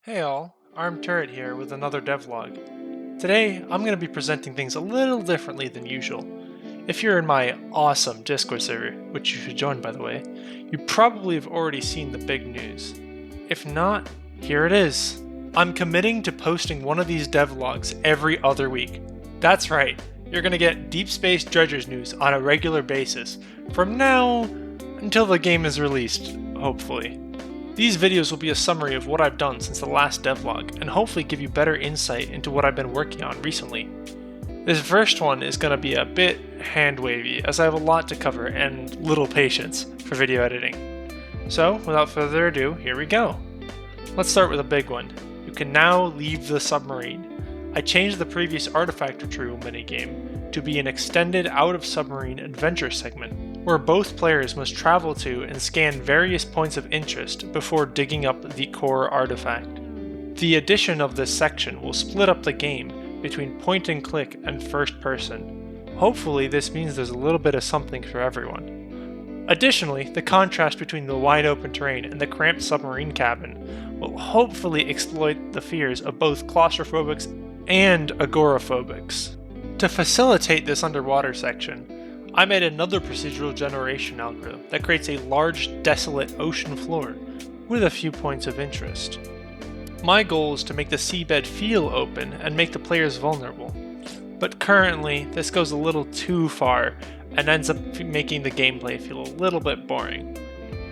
Hey all, Armed Turret here with another devlog. Today, I'm going to be presenting things a little differently than usual. If you're in my awesome Discord server, which you should join by the way, you probably have already seen the big news. If not, here it is. I'm committing to posting one of these devlogs every other week. That's right, you're going to get Deep Space Dredgers news on a regular basis, from now until the game is released, hopefully. These videos will be a summary of what I've done since the last devlog, and hopefully give you better insight into what I've been working on recently. This first one is going to be a bit hand-wavy, as I have a lot to cover and little patience for video editing. So, without further ado, here we go. Let's start with a big one. You can now leave the submarine. I changed the previous artifact retrieval minigame to be an extended out-of-submarine adventure segment, where both players must travel to and scan various points of interest before digging up the core artifact. The addition of this section will split up the game between point and click and first person. Hopefully this means there's a little bit of something for everyone. Additionally, the contrast between the wide open terrain and the cramped submarine cabin will hopefully exploit the fears of both claustrophobics and agoraphobics. To facilitate this underwater section, I made another procedural generation algorithm that creates a large, desolate ocean floor with a few points of interest. My goal is to make the seabed feel open and make the players vulnerable, but currently this goes a little too far and ends up making the gameplay feel a little bit boring.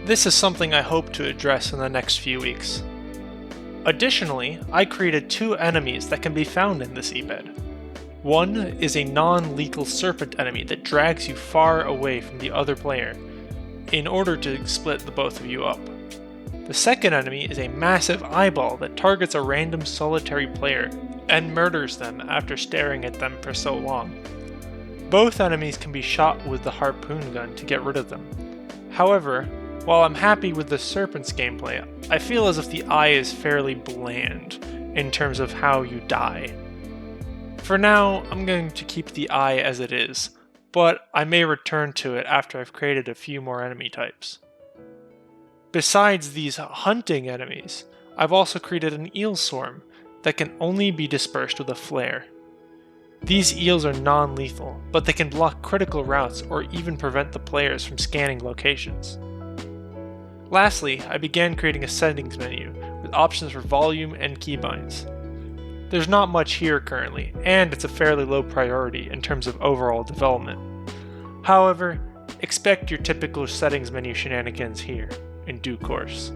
This is something I hope to address in the next few weeks. Additionally, I created two enemies that can be found in the seabed. One is a non-lethal serpent enemy that drags you far away from the other player, in order to split the both of you up. The second enemy is a massive eyeball that targets a random solitary player and murders them after staring at them for so long. Both enemies can be shot with the harpoon gun to get rid of them. However, while I'm happy with the serpent's gameplay, I feel as if the eye is fairly bland in terms of how you die. For now, I'm going to keep the eye as it is, but I may return to it after I've created a few more enemy types. Besides these hunting enemies, I've also created an eel swarm that can only be dispersed with a flare. These eels are non-lethal, but they can block critical routes or even prevent the players from scanning locations. Lastly, I began creating a settings menu with options for volume and keybinds. There's not much here currently, and it's a fairly low priority in terms of overall development. However, expect your typical settings menu shenanigans here, in due course.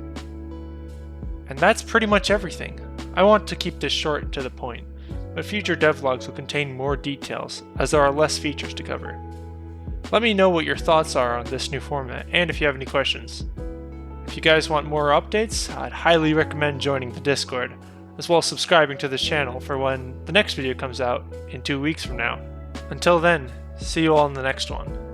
And that's pretty much everything. I want to keep this short and to the point, but future devlogs will contain more details, as there are less features to cover. Let me know what your thoughts are on this new format, and if you have any questions. If you guys want more updates, I'd highly recommend joining the Discord, as well as subscribing to this channel for when the next video comes out in 2 weeks from now. Until then, see you all in the next one.